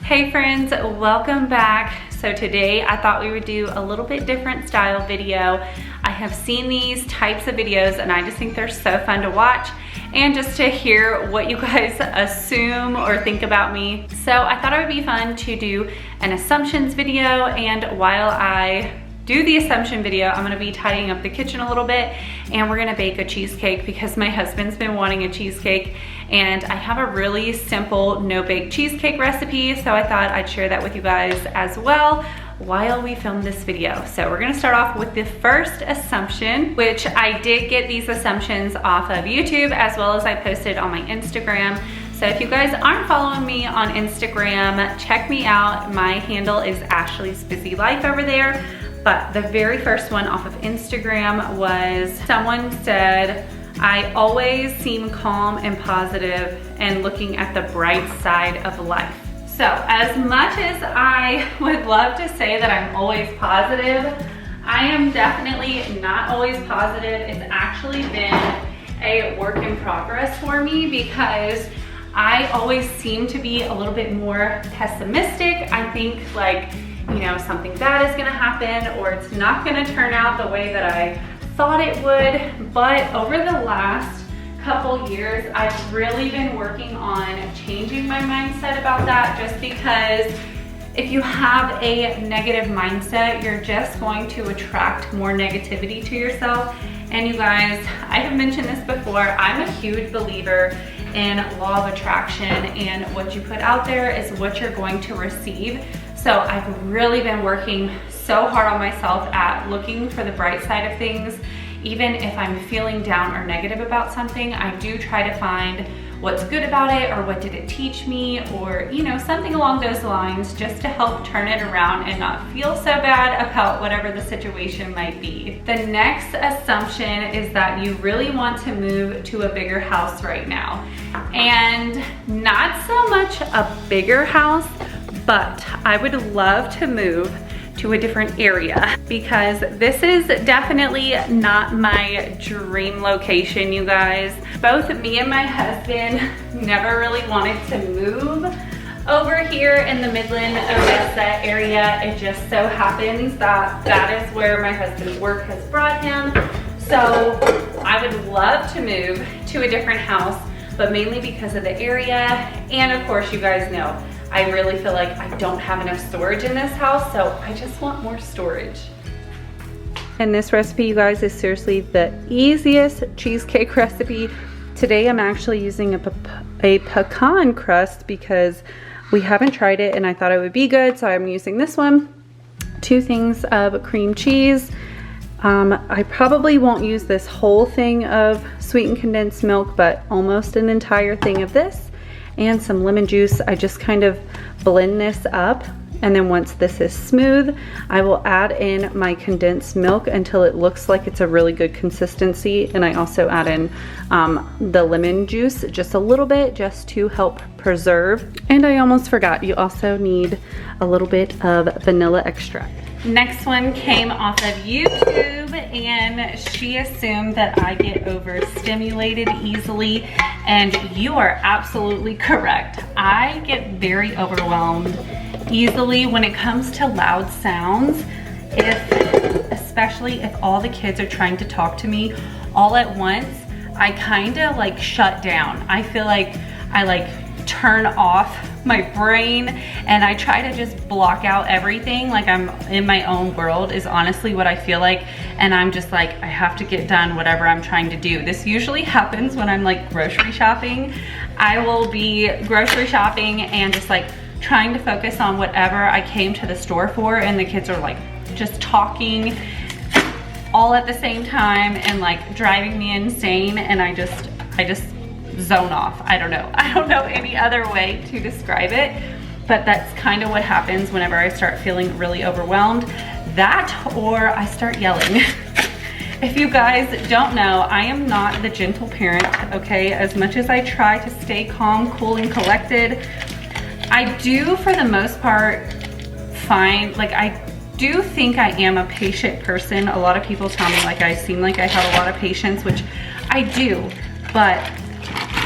Hey friends, welcome back. So today I thought we would do a little bit different style video. I have seen these types of videos and I just think they're so fun to watch and just to hear what you guys assume or think about me. So I thought it would be fun to do an assumptions video, and while I do the assumption video, I'm gonna be tidying up the kitchen a little bit and we're gonna bake a cheesecake because my husband's been wanting a cheesecake and I have a really simple no-bake cheesecake recipe, so I thought I'd share that with you guys as well while we film this video. So we're gonna start off with the first assumption, which I did get these assumptions off of YouTube as well as I posted on my Instagram. So if you guys aren't following me on Instagram, check me out. My handle is Ashley's Busy Life over there. But the very first one off of Instagram was someone said, I always seem calm and positive and looking at the bright side of life. So as much as I would love to say that I'm always positive, I am definitely not always positive. It's actually been a work in progress for me because I always seem to be a little bit more pessimistic. I think like, you know, something bad is gonna happen or it's not gonna turn out the way that I thought it would. But over the last couple years, I've really been working on changing my mindset about that, just because if you have a negative mindset, you're just going to attract more negativity to yourself. And you guys, I have mentioned this before, I'm a huge believer in law of attraction, and what you put out there is what you're going to receive. So I've really been working so hard on myself at looking for the bright side of things. Even if I'm feeling down or negative about something, I do try to find what's good about it or what did it teach me, or you know, something along those lines, just to help turn it around and not feel so bad about whatever the situation might be. The next assumption is that you really want to move to a bigger house right now. And not so much a bigger house, but I would love to move to a different area because this is definitely not my dream location, you guys. Both me and my husband never really wanted to move over here in the Midland, Odessa area. It just so happens that that is where my husband's work has brought him. So I would love to move to a different house, but mainly because of the area. And of course, you guys know, I really feel like I don't have enough storage in this house, so I just want more storage. And this recipe, you guys, is seriously the easiest cheesecake recipe. Today I'm actually using a pecan crust because we haven't tried it and I thought it would be good, so I'm using this one. 2 things of cream cheese. I probably won't use this whole thing of sweetened condensed milk, but almost an entire thing of this. And some lemon juice. I just kind of blend this up, and then once this is smooth, I will add in my condensed milk until it looks like it's a really good consistency. And I also add in the lemon juice just a little bit, just to help preserve. And I almost forgot, you also need a little bit of vanilla extract. Next one came off of YouTube, and she assumed that I get overstimulated easily, and you are absolutely correct. I get very overwhelmed easily when it comes to loud sounds, especially if all the kids are trying to talk to me all at once. I kind of like shut down. I feel like I turn off my brain and I try to just block out everything, like I'm in my own world is honestly what I feel like, and I'm just like, I have to get done whatever I'm trying to do. This usually happens when I'm like grocery shopping. I will be grocery shopping and just like trying to focus on whatever I came to the store for, and the kids are like just talking all at the same time and like driving me insane, and I just zone off. I don't know any other way to describe it, but that's kind of what happens whenever I start feeling really overwhelmed. That, or I start yelling. If you guys don't know, I am not the gentle parent, okay? As much as I try to stay calm, cool, and collected, I do for the most part find, like I do think I am a patient person. A lot of people tell me like I seem like I have a lot of patience, which I do, but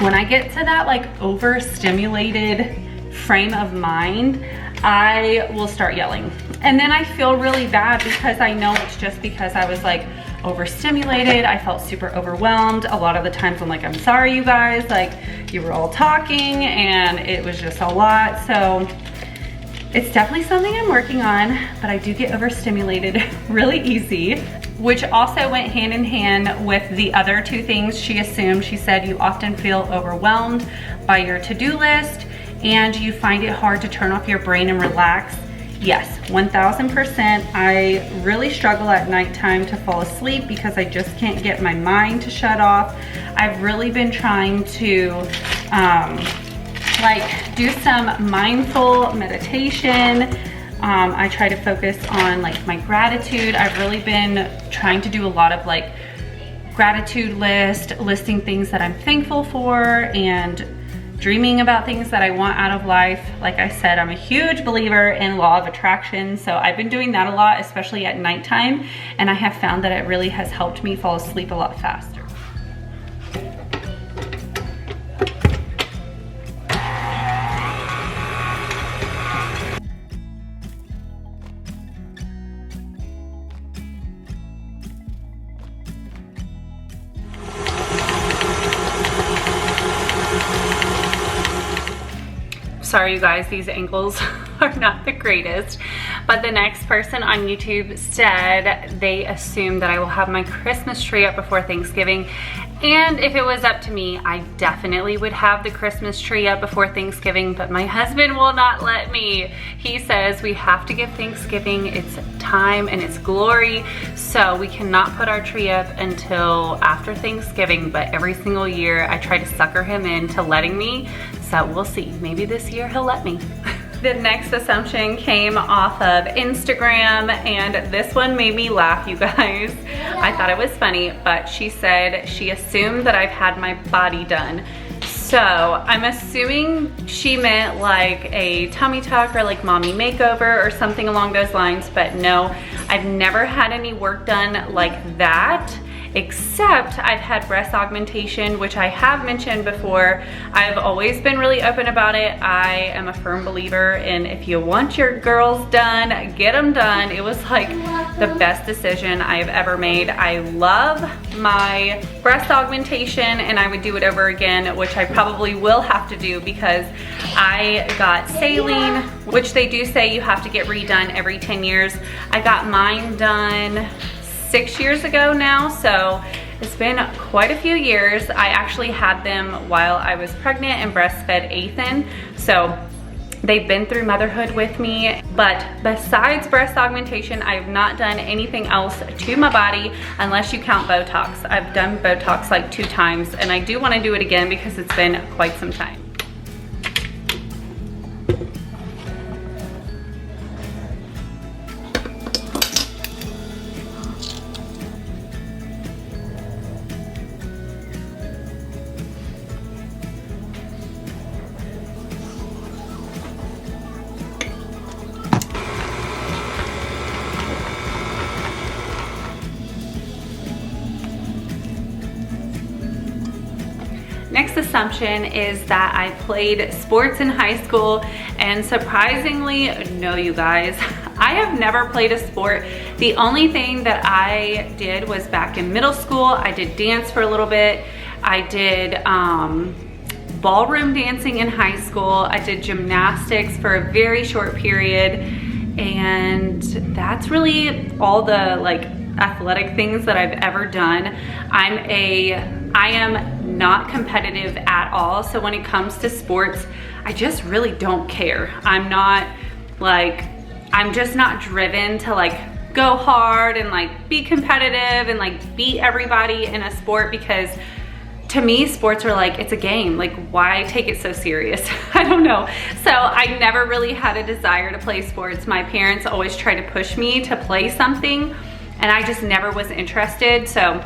when I get to that like overstimulated frame of mind, I will start yelling. And then I feel really bad because I know it's just because I was like overstimulated. I felt super overwhelmed. A lot of the times I'm like, I'm sorry you guys, like you were all talking and it was just a lot. So it's definitely something I'm working on, but I do get overstimulated really easy, which also went hand in hand with the other two things she assumed. She said, you often feel overwhelmed by your to-do list and you find it hard to turn off your brain and relax. Yes, 1000%. I really struggle at nighttime to fall asleep because I just can't get my mind to shut off. I've really been trying to like do some mindful meditation. I try to focus on like my gratitude. I've really been trying to do a lot of like gratitude listing things that I'm thankful for and dreaming about things that I want out of life. Like I said, I'm a huge believer in law of attraction. So I've been doing that a lot, especially at nighttime. And I have found that it really has helped me fall asleep a lot faster. Sorry you guys, these angles are not the greatest, but the next person on YouTube said they assume that I will have my Christmas tree up before Thanksgiving. And if it was up to me, I definitely would have the Christmas tree up before Thanksgiving, but my husband will not let me. He says we have to give Thanksgiving its time and its glory, so we cannot put our tree up until after Thanksgiving, but every single year I try to sucker him into letting me, so we'll see. Maybe this year he'll let me. The next assumption came off of Instagram, and this one made me laugh, you guys. I thought it was funny, but she said she assumed that I've had my body done. So I'm assuming she meant like a tummy tuck or like mommy makeover or something along those lines, but no, I've never had any work done like that. Except I've had breast augmentation, which I have mentioned before. I've always been really open about it. I am a firm believer in if you want your girls done, get them done. It was like the best decision I've ever made. I love my breast augmentation and I would do it over again, which I probably will have to do because I got saline, which they do say you have to get redone every 10 years. I got mine done 6 years ago now, so it's been quite a few years. I actually had them while I was pregnant and breastfed Ethan, so they've been through motherhood with me. But besides breast augmentation, I have not done anything else to my body unless you count Botox. I've done Botox like 2 times, and I do want to do it again because it's been quite some time. Next assumption is that I played sports in high school, and surprisingly, no you guys, I have never played a sport. The only thing that I did was back in middle school, I did dance for a little bit. I did ballroom dancing in high school. I did gymnastics for a very short period, and that's really all the like athletic things that I've ever done. I am not competitive at all, so when it comes to sports, I just really don't care. I'm just not driven to like go hard and like be competitive and like beat everybody in a sport, because to me, sports are like, it's a game. Like, why take it so serious? I don't know. So I never really had a desire to play sports. My parents always tried to push me to play something, and I just never was interested. So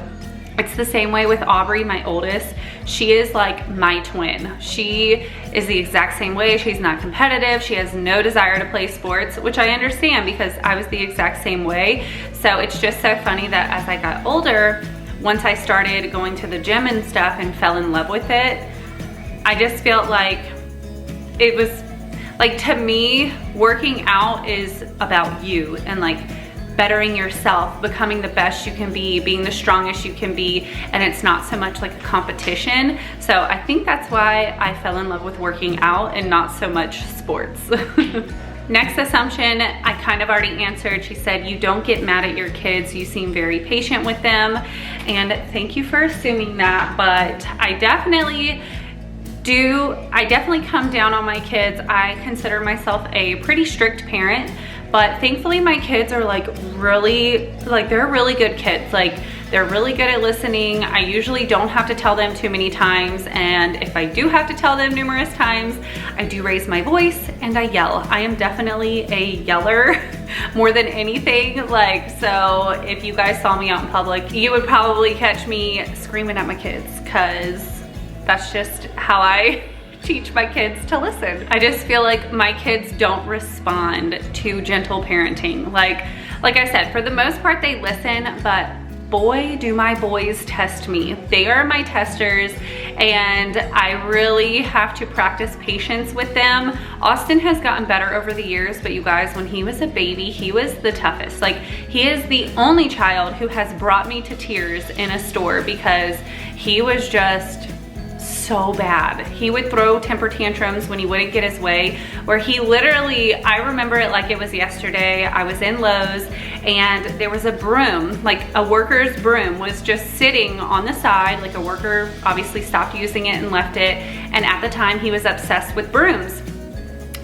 it's the same way with Aubrey, my oldest. She is like my twin. She is the exact same way. She's not competitive. She has no desire to play sports, which I understand because I was the exact same way. So it's just so funny that as I got older, once I started going to the gym and stuff and fell in love with it, I just felt like it was Like, to me, working out is about you and like bettering yourself, becoming the best you can be, being the strongest you can be, and it's not so much like a competition. So I think that's why I fell in love with working out and not so much sports. Next assumption, I kind of already answered. She said, you don't get mad at your kids. You seem very patient with them. And thank you for assuming that, but I definitely come down on my kids. I consider myself a pretty strict parent, but thankfully my kids are like they're really good kids. Like, they're really good at listening. I usually don't have to tell them too many times, and if I do have to tell them numerous times, I do raise my voice and I yell. I am definitely a yeller more than anything. Like, so if you guys saw me out in public, you would probably catch me screaming at my kids, because that's just how I teach my kids to listen. I just feel like my kids don't respond to gentle parenting. Like I said, for the most part they listen, but boy, do my boys test me. They are my testers, and I really have to practice patience with them. Austin has gotten better over the years, but you guys, when he was a baby, he was the toughest. Like, he is the only child who has brought me to tears in a store because he was just so bad. He would throw temper tantrums when he wouldn't get his way, where he literally, I remember it like it was yesterday. I was in Lowe's and there was a broom, like a worker's broom was just sitting on the side. Like, a worker obviously stopped using it and left it, and at the time he was obsessed with brooms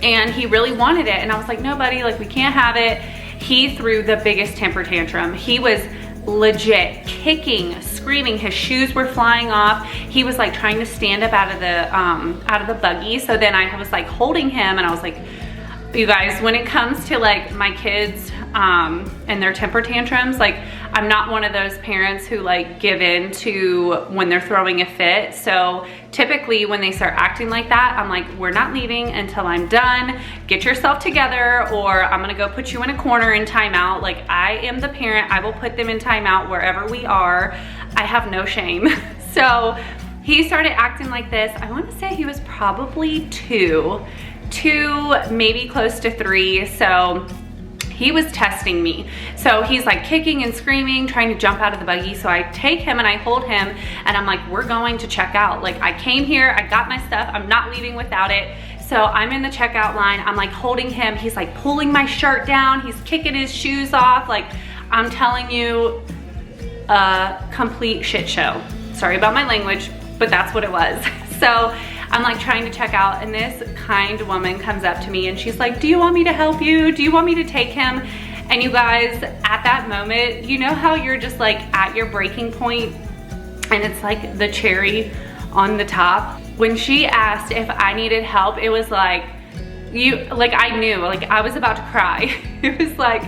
and he really wanted it, and I was like, no buddy, like, we can't have it. He threw the biggest temper tantrum. He was legit kicking, screaming. His shoes were flying off. He was like trying to stand up out of the buggy. So then I was like holding him, and I was like, you guys, when it comes to like my kids and their temper tantrums, like, I'm not one of those parents who like give in to when they're throwing a fit. So typically when they start acting like that, I'm like, we're not leaving until I'm done. Get yourself together, or I'm gonna go put you in a corner in timeout. Like, I am the parent. I will put them in timeout wherever we are. I have no shame. So he started acting like this. I want to say he was probably two, maybe close to 3. So he was testing me. So he's like kicking and screaming, trying to jump out of the buggy. So I take him and I hold him, and I'm like, we're going to check out. Like, I came here, I got my stuff, I'm not leaving without it. So I'm in the checkout line, I'm like holding him. He's like pulling my shirt down, he's kicking his shoes off. Like, I'm telling you, a complete shit show. Sorry about my language, but that's what it was. So I'm like trying to check out, and this kind woman comes up to me and she's like, do you want me to help you? Do you want me to take him? And you guys, at that moment, you know how you're just like at your breaking point and it's like the cherry on the top? When she asked if I needed help, it was like, I knew, like, I was about to cry. It was like,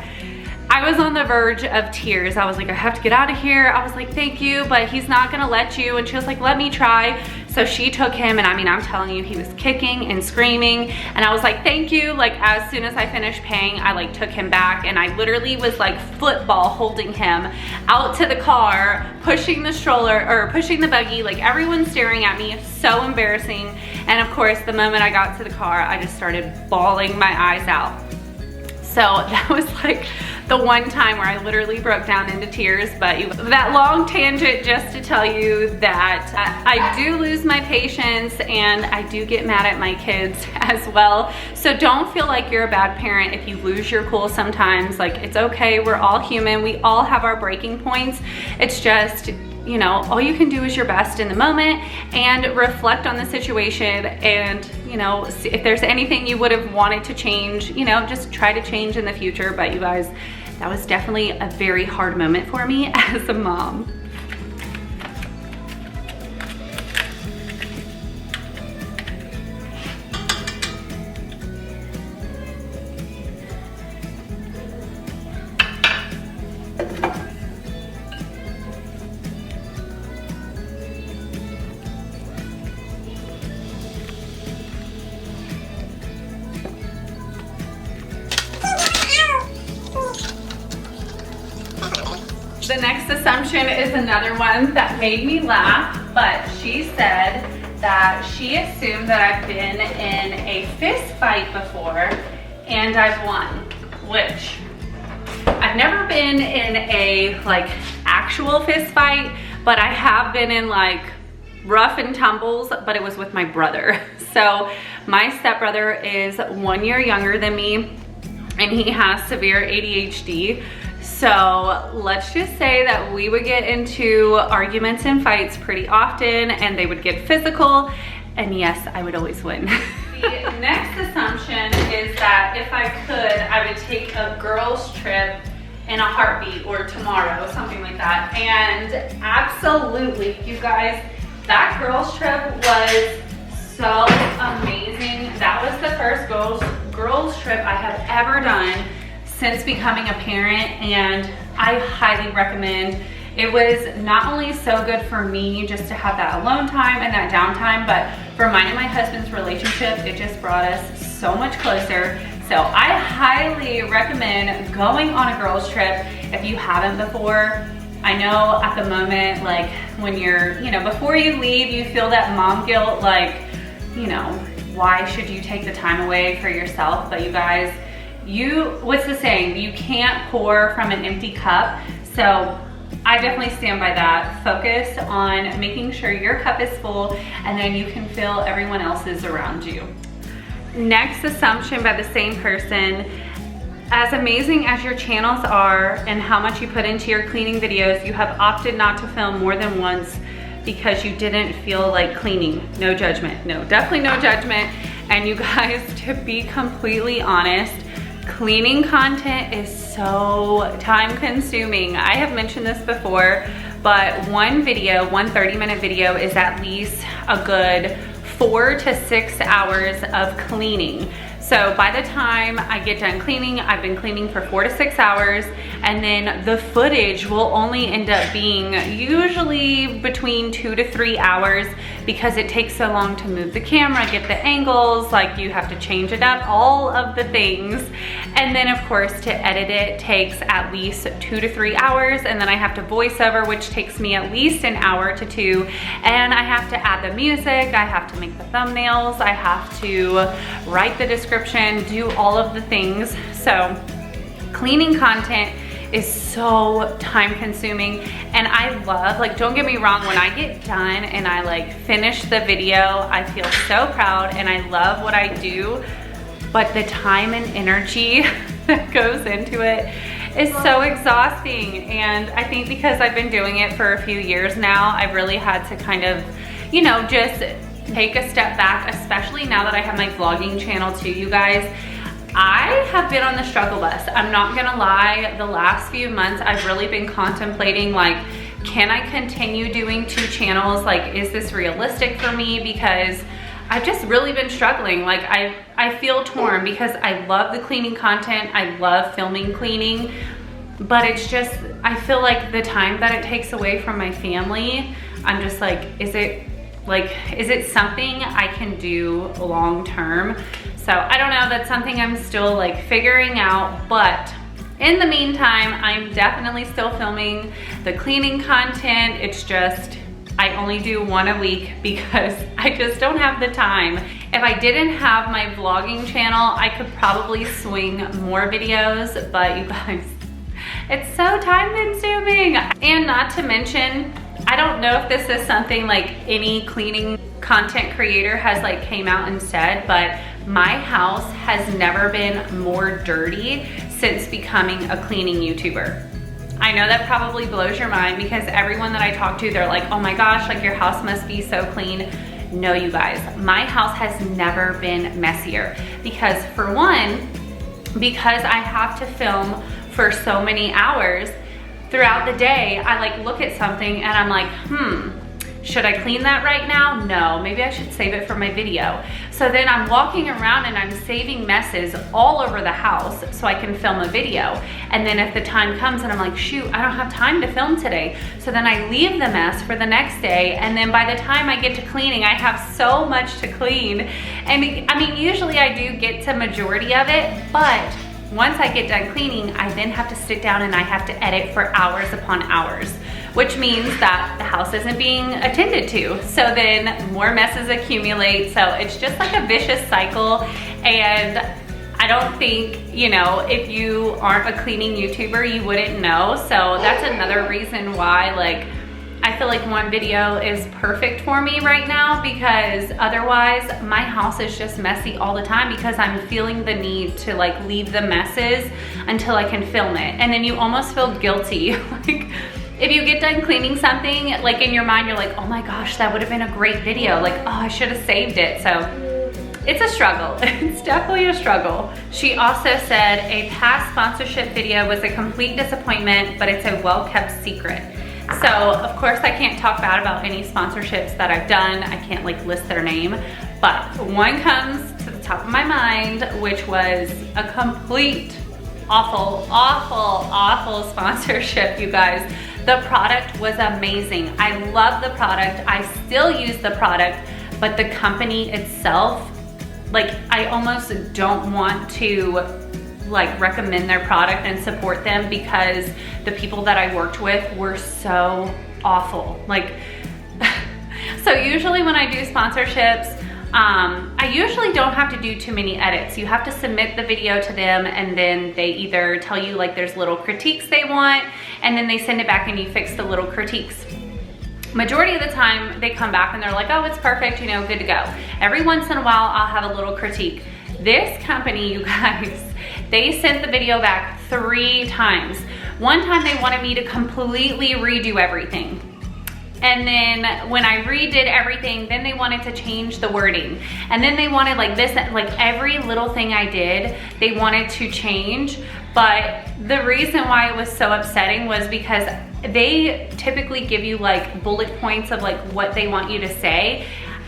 I was on the verge of tears. I was like, I have to get out of here. I was like, thank you, but he's not gonna let you. And she was like, let me try. So she took him, and I mean, I'm telling you, he was kicking and screaming. And I was like, thank you. Like, as soon as I finished paying, I like took him back, and I literally was like football holding him out to the car, pushing the stroller, or pushing the buggy, like everyone's staring at me. So embarrassing. And of course, the moment I got to the car, I just started bawling my eyes out. So that was like the one time where I literally broke down into tears. But that long tangent just to tell you that I do lose my patience, and I do get mad at my kids as well. So don't feel like you're a bad parent if you lose your cool sometimes. Like, it's okay, we're all human, we all have our breaking points. It's just, you know, all you can do is your best in the moment and reflect on the situation, and, you know, if there's anything you would have wanted to change, you know, just try to change in the future. But you guys, that was definitely a very hard moment for me as a mom. The next assumption is another one that made me laugh, but she said that she assumed that I've been in a fist fight before and I've won, which I've never been in a like actual fist fight, but I have been in like rough and tumbles, but it was with my brother. So my stepbrother is 1 year younger than me and he has severe ADHD. So let's just say that we would get into arguments and fights pretty often and they would get physical, and yes, I would always win. The next assumption is that if I could, I would take a girls' trip in a heartbeat, or tomorrow, something like that. And absolutely, you guys, that girls' trip was so amazing. That was the first girls' trip I have ever done since becoming a parent, and I highly recommend. It was not only so good for me just to have that alone time and that downtime, but for mine and my husband's relationship, it just brought us so much closer. So I highly recommend going on a girls' trip if you haven't before. I know at the moment, like when you're, you know, before you leave, you feel that mom guilt, like, you know, why should you take the time away for yourself? But you guys, what's the saying? You can't pour from an empty cup. So I definitely stand by that. Focus on making sure your cup is full, and then you can fill everyone else's around you. Next assumption by the same person: as amazing as your channels are and how much you put into your cleaning videos, you have opted not to film more than once because you didn't feel like cleaning. No judgment. No, definitely no judgment. And you guys, to be completely honest, cleaning content is so time consuming. I have mentioned this before, but one 30-minute video is at least a good 4 to 6 hours of cleaning. So by the time I get done cleaning, I've been cleaning for 4 to 6 hours, and then the footage will only end up being usually between 2 to 3 hours because it takes so long to move the camera, get the angles, like you have to change it up, all of the things. And then of course to edit it takes at least 2 to 3 hours, and then I have to voice over, which takes me at least an hour to 2, and I have to add the music, I have to make the thumbnails, I have to write the description, do all of the things. So cleaning content is so time consuming, and I love, like, don't get me wrong, when I get done and I like finish the video, I feel so proud and I love what I do, but the time and energy that goes into it is so exhausting. And I think because I've been doing it for a few years now, I've really had to kind of, you know, just take a step back, especially now that I have my vlogging channel too, you guys. I have been on the struggle bus. I'm not gonna lie, the last few months I've really been contemplating, like, can I continue doing 2 channels? Like, is this realistic for me? Because I've just really been struggling. Like, I feel torn because I love the cleaning content, I love filming cleaning, but it's just, I feel like the time that it takes away from my family, I'm just like, is it something I can do long term? So I don't know, that's something I'm still like figuring out, but in the meantime, I'm definitely still filming the cleaning content. It's just, I only do 1 a week because I just don't have the time. If I didn't have my vlogging channel, I could probably swing more videos, but you guys, it's so time consuming. And not to mention, I don't know if this is something like any cleaning content creator has like came out and said, but my house has never been more dirty since becoming a cleaning YouTuber. I know that probably blows your mind because everyone that I talk to, they're like, oh my gosh, like your house must be so clean. No, you guys, my house has never been messier because, for one, because I have to film for so many hours throughout the day, I like look at something and I'm like, should I clean that right now? No, maybe I should save it for my video. So then I'm walking around and I'm saving messes all over the house so I can film a video. And then if the time comes and I'm like, shoot, I don't have time to film today. So then I leave the mess for the next day. And then by the time I get to cleaning, I have so much to clean. And I mean, usually I do get to majority of it, but once I get done cleaning, I then have to sit down and I have to edit for hours upon hours, which means that the house isn't being attended to. So then more messes accumulate. So it's just like a vicious cycle. And I don't think, you know, if you aren't a cleaning YouTuber, you wouldn't know. So that's another reason why, like, I feel like one video is perfect for me right now, because otherwise my house is just messy all the time because I'm feeling the need to like leave the messes until I can film it. And then you almost feel guilty. Like if you get done cleaning something, like in your mind, you're like, oh my gosh, that would have been a great video. Like, oh, I should have saved it. So it's a struggle. It's definitely a struggle. She also said a past sponsorship video was a complete disappointment, but it's a well-kept secret. So of course I can't talk bad about any sponsorships that I've done. I can't like list their name, but one comes to the top of my mind, which was a complete awful sponsorship, you guys. The product was amazing. I love the product. I still use the product, but the company itself, like I almost don't want to like recommend their product and support them because the people that I worked with were so awful. Like, so usually when I do sponsorships, I usually don't have to do too many edits. You have to submit the video to them and then they either tell you like there's little critiques they want and then they send it back and you fix the little critiques. Majority of the time they come back and they're like, oh, it's perfect, you know, good to go. Every once in a while I'll have a little critique. This company, you guys, they sent the video back 3 times. One time they wanted me to completely redo everything. And then when I redid everything, then they wanted to change the wording. And then they wanted like this, like every little thing I did, they wanted to change. But the reason why it was so upsetting was because they typically give you like bullet points of like what they want you to say.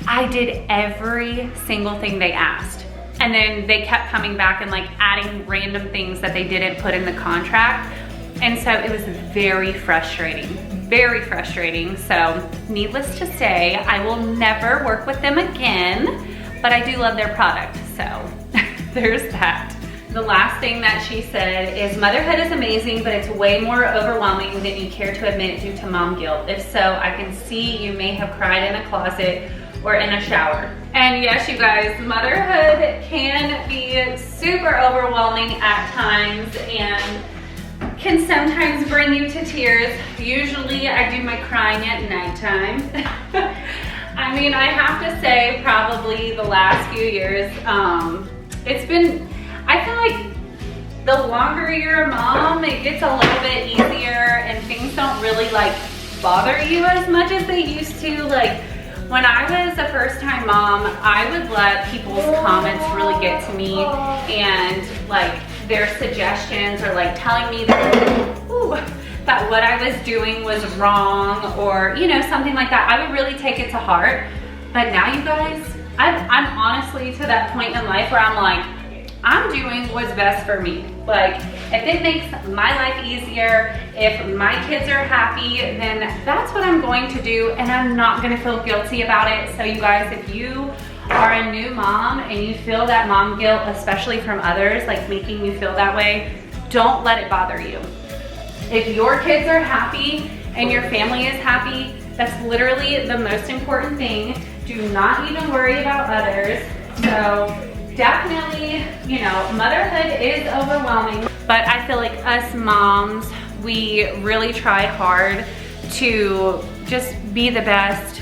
I did every single thing they asked. And then they kept coming back and like adding random things that they didn't put in the contract. And so it was very frustrating, very frustrating. So needless to say, I will never work with them again, but I do love their product. So there's that. The last thing that she said is motherhood is amazing, but it's way more overwhelming than you care to admit due to mom guilt. If so, I can see you may have cried in a closet or in a shower. And yes, you guys, motherhood can be super overwhelming at times and can sometimes bring you to tears. Usually I do my crying at nighttime. I mean, I have to say probably the last few years, it's been, I feel like the longer you're a mom, it gets a little bit easier and things don't really like bother you as much as they used to. Like, when I was a first-time mom, I would let people's comments really get to me and like their suggestions or like telling me that what I was doing was wrong or, you know, something like that. I would really take it to heart. But now, you guys, I'm honestly to that point in life where I'm like, I'm doing what's best for me. Like, if it makes my life easier, if my kids are happy, then that's what I'm going to do, and I'm not gonna feel guilty about it. So you guys, if you are a new mom and you feel that mom guilt, especially from others, like making you feel that way, don't let it bother you. If your kids are happy and your family is happy, that's literally the most important thing. Do not even worry about others. So definitely, you know, motherhood is overwhelming, but I feel like us moms, we really try hard to just be the best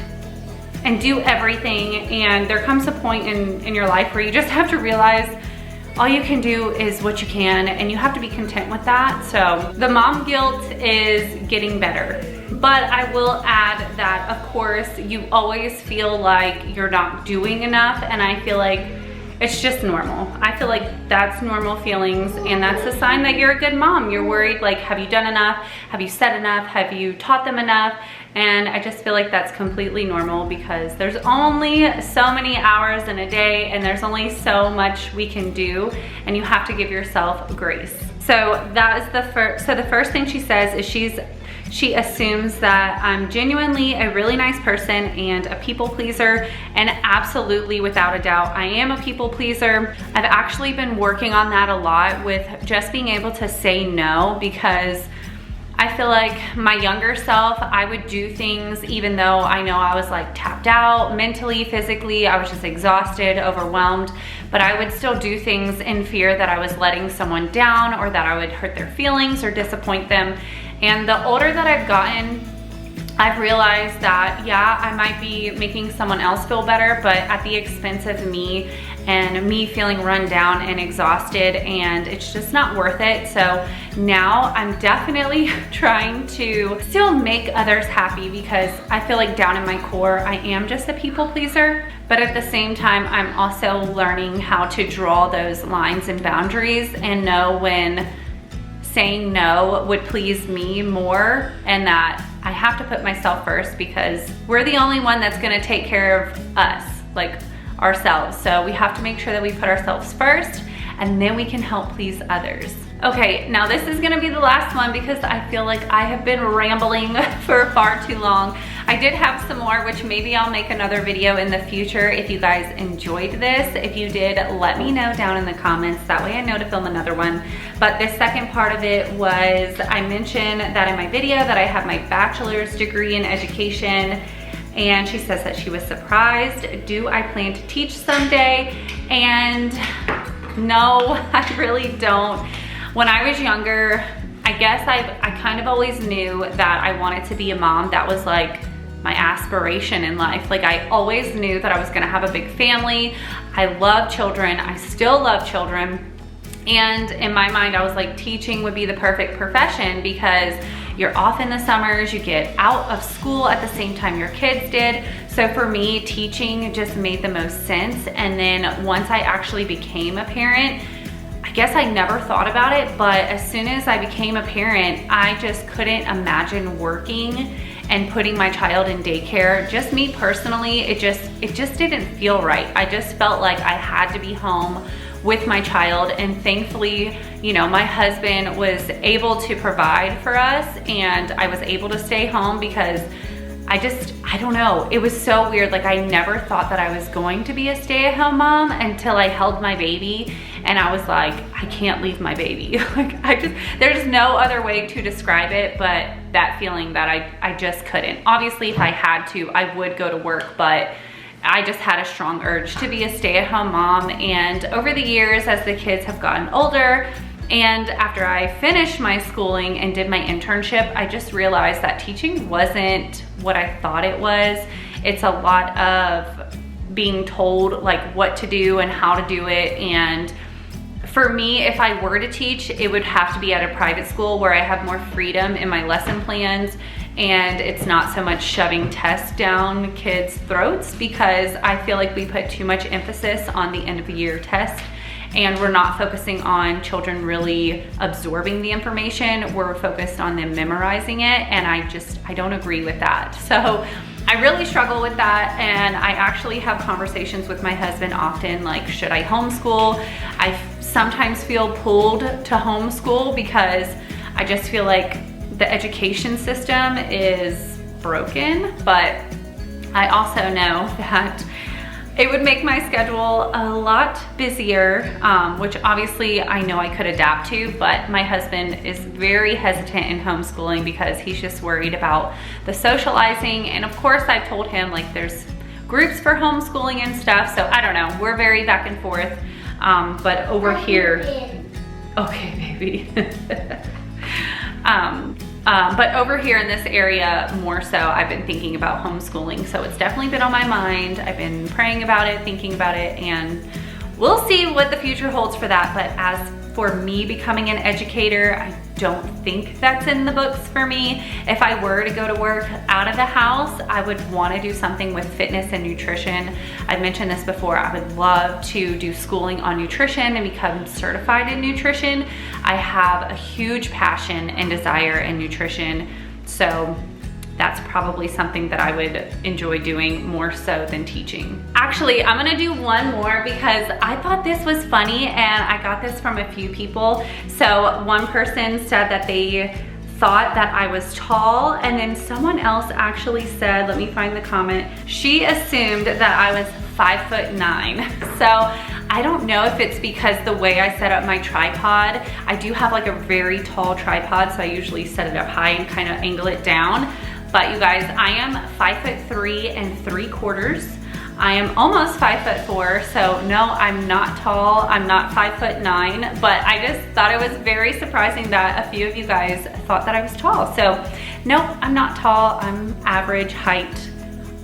and do everything. And there comes a point in your life where you just have to realize all you can do is what you can, and you have to be content with that. So the mom guilt is getting better. But I will add that, of course, you always feel like you're not doing enough, and I feel like it's just normal. I feel like that's normal feelings, and that's a sign that you're a good mom. You're worried, like, have you done enough? Have you said enough? Have you taught them enough? And I just feel like that's completely normal because there's only so many hours in a day, and there's only so much we can do, and you have to give yourself grace. So that is the first. So the first thing she says is she assumes that I'm genuinely a really nice person and a people pleaser, and absolutely, without a doubt, I am a people pleaser. I've actually been working on that a lot with just being able to say no, because I feel like my younger self, I would do things even though I know I was like tapped out mentally, physically, I was just exhausted, overwhelmed, but I would still do things in fear that I was letting someone down or that I would hurt their feelings or disappoint them. And the older that I've gotten, I've realized that, yeah, I might be making someone else feel better, but at the expense of me and me feeling run down and exhausted, and it's just not worth it. So now I'm definitely trying to still make others happy, because I feel like down in my core, I am just a people pleaser. But at the same time, I'm also learning how to draw those lines and boundaries and know when saying no would please me more, and that I have to put myself first, because we're the only one that's gonna take care of us, like ourselves. So we have to make sure that we put ourselves first, and then we can help please others. Okay, now this is gonna be the last one, because I feel like I have been rambling for far too long. I did have some more, which maybe I'll make another video in the future if you guys enjoyed this. If you did, let me know down in the comments. That way I know to film another one. But the second part of it was, I mentioned that in my video that I have my bachelor's degree in education, and she says that she was surprised. Do I plan to teach someday? And no, I really don't. When I was younger, I guess I kind of always knew that I wanted to be a mom. That was like my aspiration in life. Like, I always knew that I was gonna have a big family. I love children, I still love children. And in my mind, I was like, teaching would be the perfect profession, because you're off in the summers, you get out of school at the same time your kids did. So for me, teaching just made the most sense. And then once I actually became a parent, I guess I never thought about it, but as soon as I became a parent, I just couldn't imagine working and putting my child in daycare. Just me personally, it just didn't feel right. I just felt like I had to be home with my child, and thankfully, you know, my husband was able to provide for us, and I was able to stay home, because I don't know, it was so weird. Like, I never thought that I was going to be a stay-at-home mom until I held my baby, and I was like, I can't leave my baby. Like, there's no other way to describe it, but that feeling that I just couldn't. Obviously, if I had to, I would go to work, but I just had a strong urge to be a stay-at-home mom. And over the years, as the kids have gotten older, and after I finished my schooling and did my internship, I just realized that teaching wasn't what I thought it was. It's a lot of being told like what to do and how to do it. And for me, if I were to teach, it would have to be at a private school where I have more freedom in my lesson plans, and it's not so much shoving tests down kids' throats, because I feel like we put too much emphasis on the end of the year test, and we're not focusing on children really absorbing the information. We're focused on them memorizing it, and I don't agree with that. So I really struggle with that, and I actually have conversations with my husband often, like, should I homeschool? I sometimes feel pulled to homeschool, because I just feel like the education system is broken, but I also know that it would make my schedule a lot busier, which obviously I know I could adapt to, but my husband is very hesitant in homeschooling, because he's just worried about the socializing. And of course, I've told him, like, there's groups for homeschooling and stuff, so I don't know, we're very back and forth. But over here, okay, baby. But over here in this area, more so, I've been thinking about homeschooling. So it's definitely been on my mind. I've been praying about it, thinking about it, and we'll see what the future holds for that. But as for me becoming an educator, I don't think that's in the books for me. If I were to go to work out of the house, I would want to do something with fitness and nutrition. I've mentioned this before, I would love to do schooling on nutrition and become certified in nutrition. I have a huge passion and desire in nutrition, so that's probably something that I would enjoy doing more so than teaching. Actually, I'm gonna do one more, because I thought this was funny, and I got this from a few people. So one person said that they thought that I was tall, and then someone else actually said, let me find the comment, she assumed that I was 5'9". So I don't know if it's because the way I set up my tripod. I do have like a very tall tripod, so I usually set it up high and kind of angle it down. But you guys, I am 5'3 3/4. I am almost 5'4", so no, I'm not tall. I'm not 5'9", but I just thought it was very surprising that a few of you guys thought that I was tall. So nope, I'm not tall. I'm average height.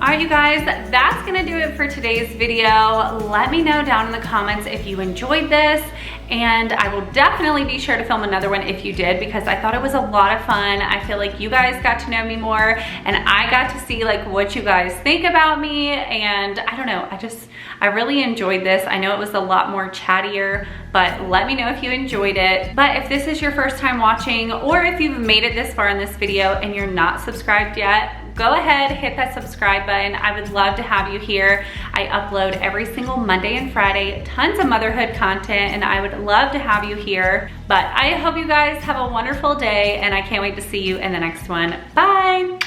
All right, you guys, that's gonna do it for today's video. Let me know down in the comments if you enjoyed this, and I will definitely be sure to film another one if you did, because I thought it was a lot of fun. I feel like you guys got to know me more, and I got to see like what you guys think about me, and I don't know, I really enjoyed this. I know it was a lot more chattier, but let me know if you enjoyed it. But if this is your first time watching, or if you've made it this far in this video and you're not subscribed yet, go ahead, hit that subscribe button. I would love to have you here. I upload every single Monday and Friday, tons of motherhood content, and I would love to have you here. But I hope you guys have a wonderful day, and I can't wait to see you in the next one. Bye.